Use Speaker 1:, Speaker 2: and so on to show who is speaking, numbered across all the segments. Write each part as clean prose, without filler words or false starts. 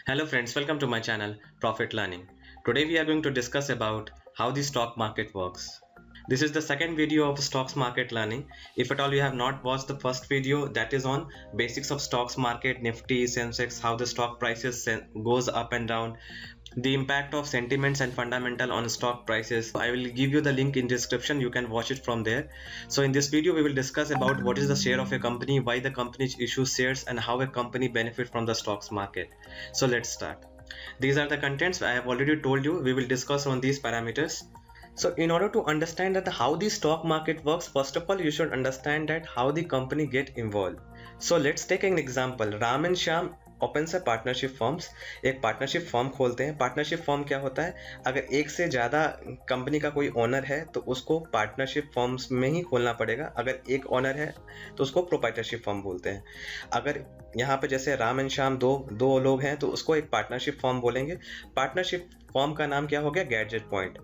Speaker 1: Hello friends, welcome to my channel Profit Learning. Today we are going to discuss about how the stock market works. This is the second video of stocks market learning. If at all you have not watched the first video, that is on basics of stocks market, Nifty, Sensex, how the stock prices goes up and down, the impact of sentiments and fundamental on stock prices. I will give you the link in description. You can watch it from there. So in this video we will discuss about what is the share of a company, why the company issues shares, and how a company benefit from the stocks market. So let's start. These are the contents I have already told you. We will discuss on these parameters. So in order to understand that how the stock market works, first of all you should understand that how the company get involved. So let's take an example. Ram and Shyam open से partnership forms, एक partnership form खोलते हैं. Partnership form क्या होता है? अगर एक से ज़्यादा कंपनी का कोई ओनर है तो उसको पार्टनरशिप फॉर्म्स में ही खोलना पड़ेगा. अगर एक ओनर है तो उसको प्रोप्राइटरशिप फॉर्म बोलते हैं. अगर यहाँ पे जैसे राम एंड श्याम दो लोग हैं तो उसको एक पार्टनरशिप फॉर्म बोलेंगे. पार्टनरशिप फॉर्म का नाम क्या हो गया? Gadget point.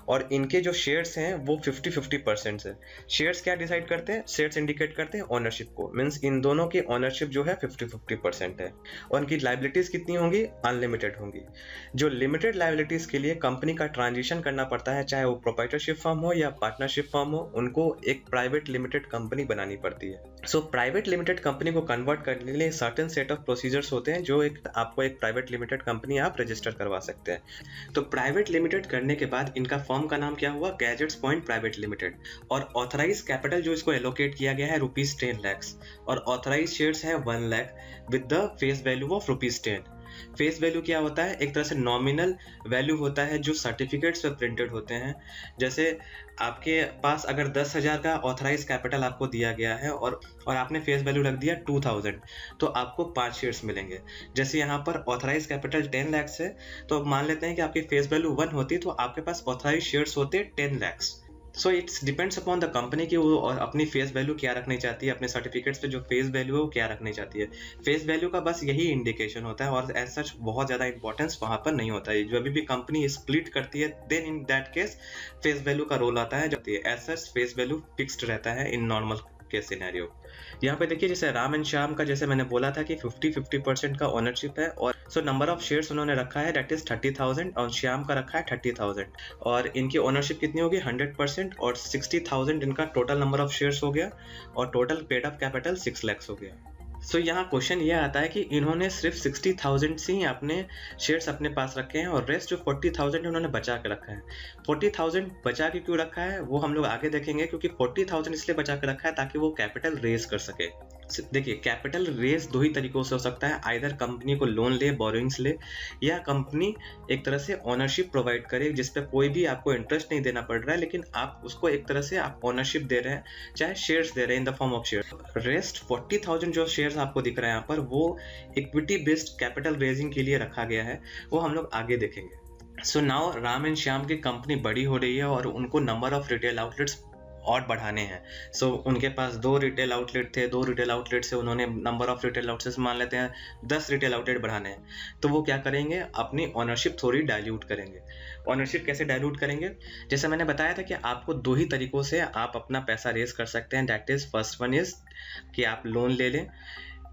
Speaker 1: और इनके जो शेयर्स हैं वो 50-50% है. शेयर्स क्या डिसाइड करते हैं? शेयर्स इंडिकेट करते हैं ओनरशिप को. मीन्स इन दोनों की ओनरशिप जो है 50-50% है. और उनकी लाइबिलिटीज कितनी होंगी? अनलिमिटेड होंगी. जो लिमिटेड लाइबिलिटीज के लिए कंपनी का ट्रांजिशन करना पड़ता है, चाहे वो प्रोप्राइटरशिप फॉर्म हो या पार्टनरशिप फॉर्म हो, उनको एक प्राइवेट लिमिटेड कंपनी बनानी पड़ती है. सो प्राइवेट लिमिटेड कंपनी को कन्वर्ट करने के लिए सर्टेन सेट ऑफ प्रोसीजर्स होते हैं जो आपको एक प्राइवेट लिमिटेड कंपनी आप रजिस्टर करवा सकते हैं. तो प्राइवेट लिमिटेड करने के बाद इनका फर्म का नाम क्या हुआ? Gadgets point private limited. और ऑथराइज कैपिटल जो इसको एलोकेट किया गया है ₹10 लाख. और ऑथराइज शेयर्स है 1 lakh with the face value of ₹10. Face value क्या होता है? एक तरह से नॉमिनल वैल्यू होता है जो सर्टिफिकेट्स पे प्रिंटेड होते हैं. जैसे आपके पास अगर 10,000 का ऑथराइज कैपिटल आपको दिया गया है और आपने फेस वैल्यू रख दिया 2,000, तो आपको 5 शेयर्स मिलेंगे. जैसे यहाँ पर ऑथराइज कैपिटल 10 लाख है, तो मान लेते हैं कि आपकी फेस वैल्यू 1 होती तो आपके पास ऑथराइज शेयर्स होते 10 lakh. So it's depends upon the company की वो और अपनी फेस वैल्यू क्या रखनी चाहती है, अपने सर्टिफिकेट्स पे जो फेस वैल्यू है वो क्या रखनी चाहती है. फेस वैल्यू का बस यही इंडिकेशन होता है और एज सच बहुत ज़्यादा इंपॉर्टेंस वहाँ पर नहीं होता है. जब भी कंपनी स्प्लिट करती है then in that case face value का रोल आता है. जब as such face value fixed रहता है इन नॉर्मल के सिनेरियो. यहाँ पे देखिए जैसे राम एंड श्याम का जैसे मैंने बोला था कि 50-50% का ओनरशिप है. और सो नंबर ऑफ शेयर्स उन्होंने रखा है दैट इज 30,000 और श्याम का रखा है 30,000. और इनकी ओनरशिप कितनी होगी? 100%. और 60,000 इनका टोटल नंबर ऑफ शेयर्स हो गया और total paid up capital 6 lakh हो गया. सो यहाँ क्वेश्चन ये आता है कि इन्होंने सिर्फ 60,000 से ही अपने शेयर्स अपने पास रखे हैं और रेस्ट जो 40,000 उन्होंने बचा के रखा है. 40,000 बचा के क्यों रखा है वो हम लोग आगे देखेंगे, क्योंकि 40,000 इसलिए बचा के रखा है ताकि वो कैपिटल रेज कर सके. देखिए कैपिटल रेज दो ही तरीकों से हो सकता है. आइदर कंपनी को लोन ले, बोरोइंग्स ले, या कंपनी एक तरह से ओनरशिप प्रोवाइड करे जिसपे कोई भी आपको इंटरेस्ट नहीं देना पड़ रहा है, लेकिन आप उसको एक तरह से आप ओनरशिप दे रहे हैं, चाहे शेयर्स दे रहे हैं in the form of shares. Rest 40,000 जो शेयर्स आपको दिख रहा है यहाँ पर वो इक्विटी बेस्ड कैपिटल रेजिंग के लिए रखा गया है, वो हम लोग आगे देखेंगे. So now Ram and Shyam की कंपनी बड़ी हो रही है और उनको नंबर ऑफ रिटेल आउटलेट्स और बढ़ाने हैं. सो उनके पास 2 रिटेल आउटलेट थे, 2 रिटेल आउटलेट से उन्होंने नंबर ऑफ रिटेल आउटलेट्स मान लेते हैं 10 रिटेल आउटलेट बढ़ाने हैं. तो वो क्या करेंगे? अपनी ओनरशिप थोड़ी डाइल्यूट करेंगे. ओनरशिप कैसे डाइल्यूट करेंगे? जैसे मैंने बताया था कि आपको 2 ही तरीकों से आप अपना पैसा रेज कर सकते हैं. That is first one is कि आप लोन ले लें,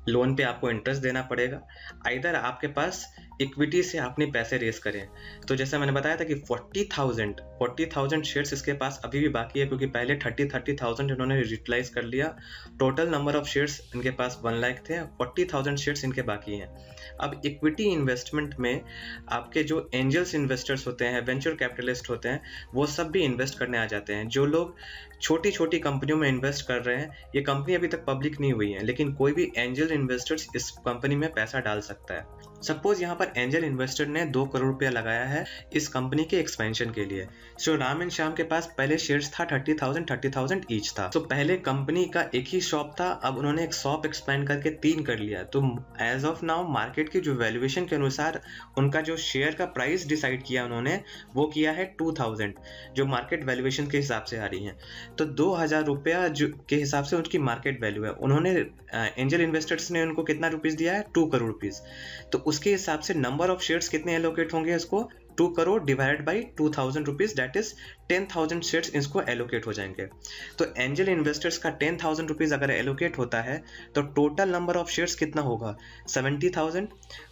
Speaker 1: लोन पे आपको इंटरेस्ट देना पड़ेगा. आइदर आपके पास इक्विटी से अपने पैसे रेस करें. तो जैसे मैंने बताया था कि 40,000 शेयर्स इसके पास अभी भी बाकी है, क्योंकि पहले 30,000 इन्होंने यूटिलाइज कर लिया. टोटल नंबर ऑफ शेयर्स इनके पास 1 लाख थे, 40,000 शेयर्स इनके बाकी हैं. अब इक्विटी इन्वेस्टमेंट में आपके जो एंजल्स इन्वेस्टर्स होते हैं, वेंचर कैपिटलिस्ट होते हैं, वो सब भी इन्वेस्ट करने आ जाते हैं. जो लोग छोटी छोटी कंपनियों में इन्वेस्ट कर रहे हैं, ये कंपनी अभी तक पब्लिक नहीं हुई है, लेकिन कोई भी एंजल इन्वेस्टर्स इस कंपनी में पैसा डाल सकता है. सपोज यहाँ पर एंजल इन्वेस्टर ने 2 करोड़ रुपया लगाया है इस कंपनी के एक्सपेंशन के लिए. सो राम एंड श्याम के पास पहले शेयर्स था 30,000 ईच था. तो पहले कंपनी का एक ही शॉप था, अब उन्होंने एक शॉप एक्सपेंड करके 3 कर लिया. तो एज ऑफ नाउ मार्केट की जो वैल्यूएशन के अनुसार उनका जो शेयर का प्राइस डिसाइड किया उन्होंने, वो किया है 2,000 जो मार्केट वैल्यूएशन के हिसाब से आ रही है. तो 2,000 रुपया के हिसाब से उनकी मार्केट वैल्यू है. उन्होंने एंजल इन्वेस्टर्स ने उनको कितना रुपीस दिया है? 2 करोड़ रुपीस. तो उसके हिसाब से नंबर ऑफ शेयर्स कितने एलोकेट होंगे उसको? 2 crore divide by 2000 rupees, that is 10,000 shares इसको एलोकेट हो जाएंगे। तो एंजल इन्वेस्टर्स का 10,000 रुपीज अगर एलोकेट होता है तो टोटल नंबर ऑफ शेयर्स कितना होगा, 70,000।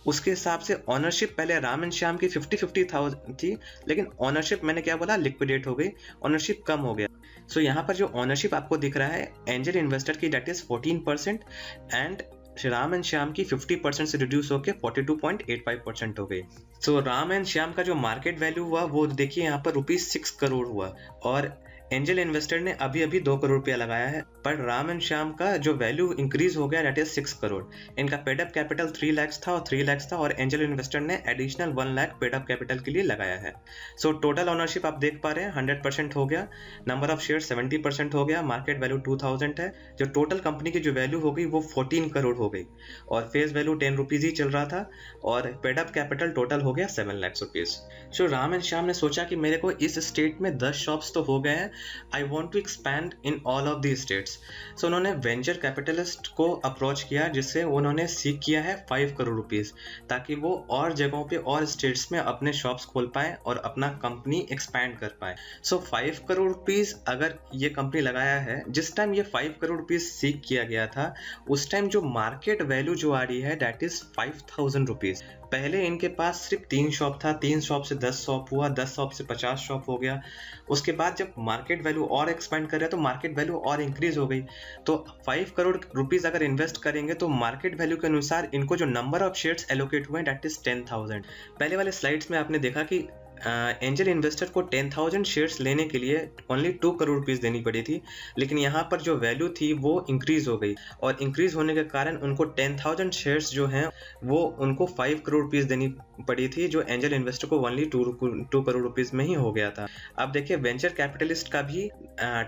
Speaker 1: उसके हिसाब से ऑनरशिप पहले राम एंड श्याम की 50,000 थी, लेकिन ऑनरशिप मैंने क्या बोला, लिक्विडेट हो गई, ऑनरशिप कम हो गया। सो यहाँ पर जो ऑनरशिप आपको दिख रहा है एंजल इन्वेस्टर की, that is 14% and Ram and Shyam की 50% से रिड्यूस होकर 42.85% हो गई। सो राम एंड श्याम का जो मार्केट वैल्यू हुआ वो देखिए यहाँ पर ₹6 करोड़ हुआ, और एंजल इन्वेस्टर ने अभी अभी 2 करोड़ रुपया लगाया है, पर राम एंड श्याम का जो वैल्यू इंक्रीज हो गया दैट इज 6 करोड़। इनका पेडअप कैपिटल 3 लाख था और 3 लाख था, और एंजल इन्वेस्टर ने एडिशनल 1 लाख पेडअप कैपिटल के लिए लगाया है। सो टोटल ओनरशिप आप देख पा रहे हैं 100% हो गया, नंबर ऑफ शेयर 70% हो गया, मार्केट वैल्यू 2000 है, जो टोटल कंपनी की जो वैल्यू हो गई वो 14 करोड़ हो गई, और फेस वैल्यू 10 रुपीज ही चल रहा था, और पेडअप कैपिटल टोटल हो गया 7 lakh rupees. So Ram and Shyam ने सोचा कि मेरे को इस स्टेट में 10 शॉप्स तो हो गए हैं, I want to expand in all of the states. So उन्होंने वेंचर कैपिटलिस्ट को अप्रोच किया, जिससे उन्होंने सीख किया है 5 करोड़ रुपीज, ताकि वो और जगहों पे और स्टेट्स में अपने शॉप्स खोल पाए और अपना कंपनी एक्सपैंड कर पाए। सो 5 करोड़ रुपीज अगर ये कंपनी लगाया है, जिस टाइम ये 5 करोड़ रुपीज सीख किया गया था उस टाइम जो मार्केट वैल्यू जो आ रही है दैट इज 5,000 रुपीज। पहले इनके पास सिर्फ 3 शॉप था, 3 शॉप से 10 शॉप हुआ, 10 शॉप से 50 शॉप हो गया। उसके बाद जब मार्केट वैल्यू और एक्सपेंड कर रहा है तो मार्केट वैल्यू और इंक्रीज हो गई। तो 5 करोड़ रुपीज अगर इन्वेस्ट करेंगे तो मार्केट वैल्यू के अनुसार इनको जो नंबर ऑफ शेयर्स एलोकेट हुए दैट इज 10,000। पहले वाले स्लाइड्स में आपने देखा कि एंजल इन्वेस्टर को 10,000 शेयर्स लेने के लिए ओनली 2 करोड़ रुपीस देनी पड़ी थी, लेकिन यहाँ पर जो वैल्यू थी वो इंक्रीज हो गई, और इंक्रीज होने के कारण उनको 10,000 शेयर्स जो हैं वो उनको 5 करोड़ रुपीस देनी पड़ी थी, जो एंजल इन्वेस्टर को ओनली 2 करोड़ रुपीस में ही हो गया था। अब देखिए वेंचर कैपिटलिस्ट का भी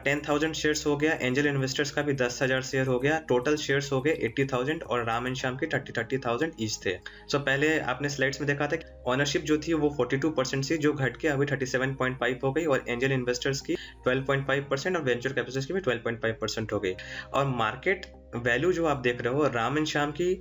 Speaker 1: 10,000 शेयर्स हो गया, एंजल इन्वेस्टर्स का भी 10,000 शेयर हो गया, टोटल शेयर्स हो गए 80,000, और राम एंड श्याम के 30,000 ईच थे। सो पहले आपने स्लाइड्स में देखा था ऑनरशिप जो थी वो 42% से जो घट के अभी 37.5 हो गई, और एंजल इन्वेस्टर्स की 12.5% और वेंचर कैपिटलिस्ट की भी 12.5% हो गई। और मार्केट वैल्यू जो आप देख रहे हो राम एंड श्याम की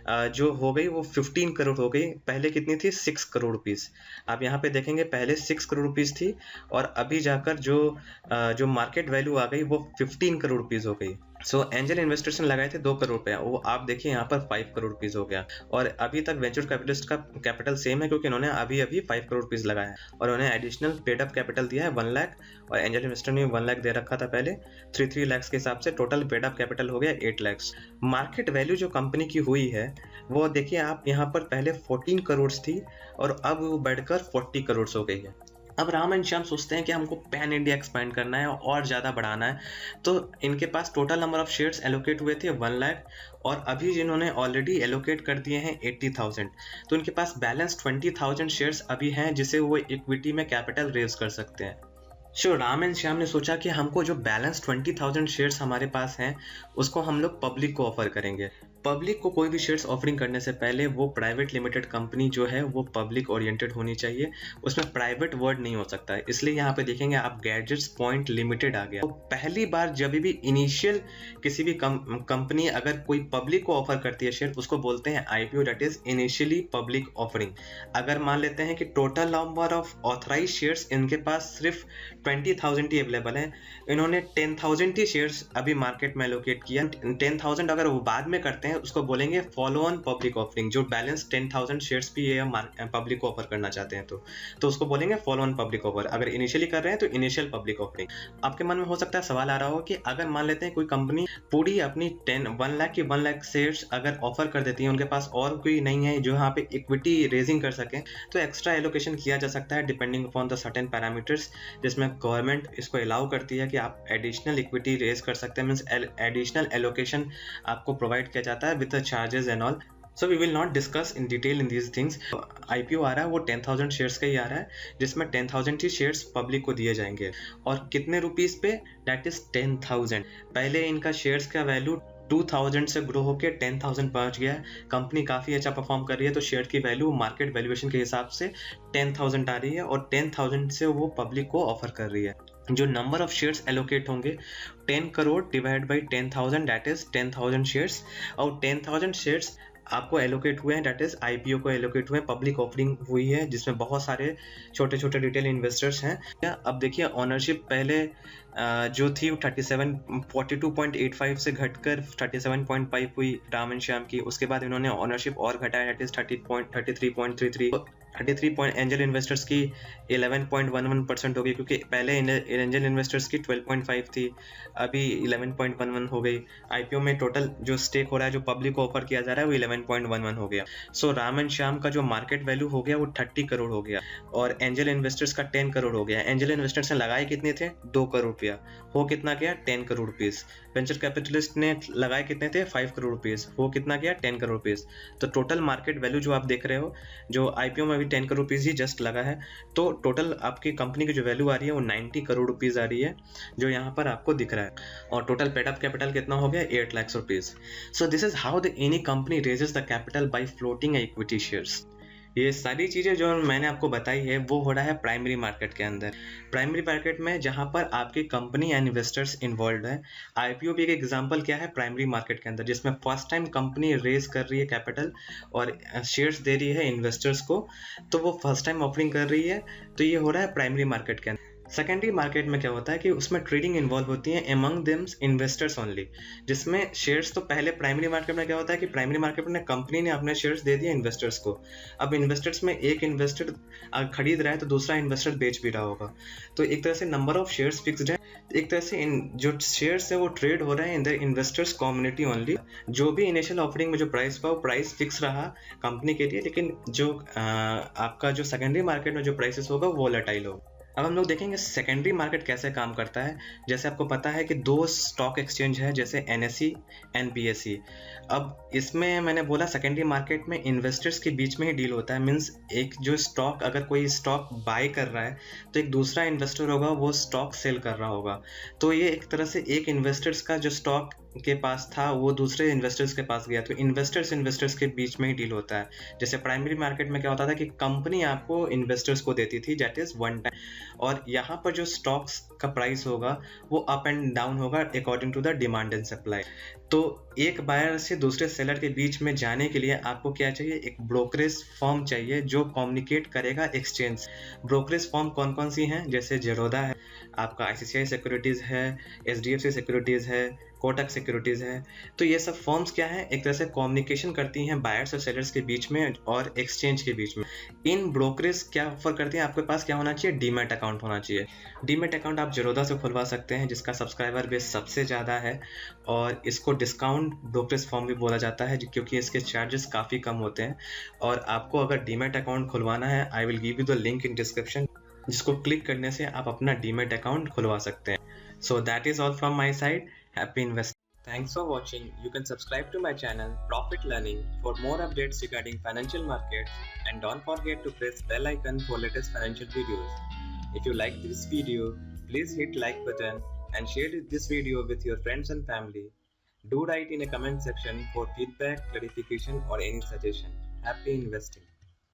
Speaker 1: जो हो गई वो 15 करोड़ हो गई, पहले कितनी थी 6 करोड़ रुपीस। आप यहाँ पे देखेंगे पहले 6 करोड़ रुपीस थी, और अभी जाकर जो मार्केट वैल्यू आ गई वो 15 करोड़ रुपीस हो गई। सो एंजल इन्वेस्टर्स ने लगाए थे 2 करोड़ रुपया, वो आप देखिए यहाँ पर 5 करोड़ रुपीज हो गया, और अभी तक वेंचर कैपिटलिस्ट का कैपिटल सेम है क्योंकि उन्होंने अभी 5 करोड़ रुपीज लगाया है, और उन्हें एडिशनल पेडअप कैपिटल दिया है 1 लाख, और एंजल इन्वेस्टर ने 1 लाख दे रखा था पहले, 3 लाख के हिसाब से टोटल पेडअप कैपिटल हो गया 8 लाख। मार्केट वैल्यू जो कंपनी की हुई है वो देखिए आप यहाँ पर पहले 14 करोड़ थी और अब वो बढ़कर 40 करोड़ हो गई है। अब राम एंड श्याम सोचते हैं कि हमको पैन इंडिया एक्सपैंड करना है और ज़्यादा बढ़ाना है, तो इनके पास total number of shares allocate हुए थे 1 लाख, और अभी जिन्होंने ऑलरेडी एलोकेट कर दिए हैं 80,000, तो इनके पास बैलेंस 20,000 शेयर्स अभी हैं जिसे वो इक्विटी में कैपिटल रेज कर सकते हैं। राम एंड श्याम ने सोचा कि हमको जो बैलेंस 20,000 शेयर्स हमारे पास हैं उसको हम लोग पब्लिक को ऑफर करेंगे। पब्लिक को कोई भी शेयर्स ऑफरिंग करने से पहले वो प्राइवेट लिमिटेड कंपनी जो है वो पब्लिक ओरिएंटेड होनी चाहिए, उसमें प्राइवेट वर्ड नहीं हो सकता है। इसलिए यहाँ पे देखेंगे आप गैजेट्स पॉइंट लिमिटेड आ गया। तो पहली बार जब भी इनिशियल किसी भी कंपनी अगर कोई पब्लिक को ऑफर करती है शेयर, उसको बोलते हैं IPO, that is initially public offering. अगर मान लेते हैं कि total number of authorise shares इनके पास सिर्फ 20,000 ही अवेलेबल है, इन्होंने 10,000 ही शेयर्स अभी मार्केट में एलोकेट किया। 10,000 अगर वो बाद में करते हैं उसको बोलेंगे फॉलो ऑन पब्लिक ऑफरिंग। जो बैलेंस 10,000 शेयर्स भी ये पब्लिक को ऑफर करना चाहते हैं तो उसको बोलेंगे फॉलो ऑन पब्लिक ऑफर। अगर इनिशियली कर रहे हैं तो इनिशियल पब्लिक ऑफरिंग। आपके मन में हो सकता है सवाल आ रहा हो कि अगर मान लेते हैं कोई कंपनी पूरी अपनी 1 लाख की 1 लाख शेयर्स अगर ऑफर कर देती है, उनके पास और कोई नहीं है जो यहाँ पे इक्विटी रेजिंग कर सके, तो एक्स्ट्रा एलोकेशन किया जा सकता है depending upon the certain parameters, जिसमें गवर्नमेंट इसको अलाउ करती है कि आप एडिशनल इक्विटी रेज कर सकते हैं, मींस एडिशनल एलोकेशन आपको प्रोवाइड किया जाता है with the charges and all. So we will not discuss in detail in these things. IPO आ रहा है वो 10,000 शेयर्स का ही आ रहा है, जिसमें 10,000 ही शेयर्स पब्लिक को दिए जाएंगे, और कितने रुपीस पे, दैट इज 10,000। पहले इनका शेयर्स का वैल्यू 2,000 से ग्रो होकर 10,000 पहुंच गया है। कंपनी काफ़ी अच्छा परफॉर्म कर रही है, तो शेयर की वैल्यू मार्केट वैल्यूएशन के हिसाब से 10,000 आ रही है, और 10,000 से वो पब्लिक को ऑफर कर रही है। जो नंबर ऑफ शेयर्स एलोकेट होंगे 10 crore divide by 10,000, that is 10,000 shares, और 10,000 शेयर्स आपको एलोकेट हुए हैं, डेट इज आईपीओ को एलोकेट हुए हैं, पब्लिक ऑफरिंग हुई है जिसमें बहुत सारे छोटे छोटे रिटेल इन्वेस्टर्स हैं। अब देखिए ऑनरशिप पहले जो थी 42.85 से घटकर 37.5 हुई राम एंड श्याम की। उसके बाद इन्होंने ऑनरशिप और घटाया, that is 33.33। 33 point angel investors की 11.11% हो गई, क्योंकि पहले एंजल इन्वेस्टर्स की 12.5 थी, अभी 11.11 हो गई। आईपीओ में टोटल जो स्टेक हो रहा है, जो पब्लिक को ऑफर किया जा रहा है, वो 11.11 हो गया। सो राम एंड श्याम का जो मार्केट वैल्यू हो गया वो 30 करोड़ हो गया, और एंजल इन्वेस्टर्स का 10 करोड़ हो गया। एंजल इन्वेस्टर्स ने लगाए कितने थे? 2 करोड़ रुपया, हो कितना गया? 10 करोड़ रुपीज। वेंचर कैपिटलिस्ट ने लगाए कितने थे? 5 करोड़ रुपीज, हो कितना गया? 10 करोड़ रुपीज। तो टोटल मार्केट वैल्यू जो आप देख रहे हो, जो आईपीओ में भी 10 करोड़ रुपीज ही जस्ट लगा है, तो टोटल आपकी कंपनी की जो वैल्यू आ रही है वो 90 करोड़ रुपीज आ रही है, जो यहाँ पर आपको दिख रहा है। और टोटल पेड अप कैपिटल कितना हो गया? 8 lakh rupees. So this is how the any company raises the capital by floating equity shares. ये सारी चीज़ें जो मैंने आपको बताई है वो हो रहा है प्राइमरी मार्केट के अंदर। प्राइमरी मार्केट में जहाँ पर आपकी कंपनी एंड इन्वेस्टर्स इन्वॉल्व है। आईपीओ भी एक एग्जांपल क्या है प्राइमरी मार्केट के अंदर, जिसमें फर्स्ट टाइम कंपनी रेज कर रही है कैपिटल और शेयर्स दे रही है इन्वेस्टर्स को, तो वो फर्स्ट टाइम ऑफरिंग कर रही है, तो ये हो रहा है प्राइमरी मार्केट के अंदर। सेकेंडरी मार्केट में क्या होता है कि उसमें ट्रेडिंग इन्वॉल्व होती है एमंग देम इन्वेस्टर्स ओनली, जिसमें शेयर्स तो पहले प्राइमरी मार्केट में क्या होता है कि प्राइमरी मार्केट में कंपनी ने अपने शेयर्स दे दिए इन्वेस्टर्स को। अब इन्वेस्टर्स में एक इन्वेस्टर खरीद रहा है तो दूसरा इन्वेस्टर बेच भी रहा होगा, तो एक तरह से नंबर ऑफ शेयर्स फिक्स्ड है। एक तरह से जो शेयर्स है वो ट्रेड हो रहे हैं in the investors community only. जो भी इनिशियल ऑफरिंग में जो प्राइस था वो प्राइस फिक्स रहा कंपनी के लिए, लेकिन जो आपका जो सेकेंडरी मार्केट में जो प्राइसेस होगा वो वोलेटाइल होगा। अब हम लोग देखेंगे सेकेंडरी मार्केट कैसे काम करता है। जैसे आपको पता है कि 2 स्टॉक एक्सचेंज है, जैसे एनएसई एंड बीएसई। अब इसमें मैंने बोला सेकेंडरी मार्केट में इन्वेस्टर्स के बीच में ही डील होता है, मींस एक जो स्टॉक, अगर कोई स्टॉक बाय कर रहा है तो एक दूसरा इन्वेस्टर होगा वो स्टॉक सेल कर रहा होगा। तो ये एक तरह से एक इन्वेस्टर्स का जो स्टॉक के पास था वो दूसरे इन्वेस्टर्स के पास गया, तो इन्वेस्टर्स के बीच में ही डील होता है। जैसे प्राइमरी मार्केट में क्या होता था कि कंपनी आपको इन्वेस्टर्स को देती थी, दैट इज वन टाइम, और यहाँ पर जो स्टॉक्स का प्राइस होगा वो अप एंड डाउन होगा according to the demand and supply. तो एक बायर से दूसरे सेलर के बीच में जाने के लिए आपको क्या चाहिए? एक ब्रोकरेज फर्म चाहिए जो कम्युनिकेट करेगा एक्सचेंज। ब्रोकरेज फर्म कौन कौन सी हैं? जैसे जेरोदा है, आपका आईसीआईसीआई सिक्योरिटीज़ है, एचडीएफसी सिक्योरिटीज़ है, कोटक सिक्योरिटीज़ है। तो ये सब फर्म्स क्या है? एक तरह से कम्युनिकेशन करती हैं बायर्स और सेलर्स के बीच में और एक्सचेंज के बीच में। इन ब्रोकरेज क्या ऑफर करते हैं? आपके पास क्या होना चाहिए? डीमैट अकाउंट होना चाहिए। डीमैट अकाउंट आप जेरोदा से खुलवा सकते हैं, जिसका सब्सक्राइबर बेस सबसे ज़्यादा है, और इसको डिस्काउंट ब्रोकरेज फर्म भी बोला जाता है क्योंकि इसके चार्जेस काफ़ी कम होते हैं। और आपको अगर डीमैट अकाउंट खुलवाना है, I will give you the link in description, जिसको क्लिक करने से आप अपना डीमैट अकाउंट खुलवा सकते हैं। So that is all from my side. Happy investing. Thanks for watching. You can subscribe to my channel Profit Learning for more updates regarding financial markets, and don't forget to press bell icon for latest financial videos. If you like this video, please hit like button and share this video with your friends and family. Do write in a comment section for feedback, clarification or any suggestion. Happy investing.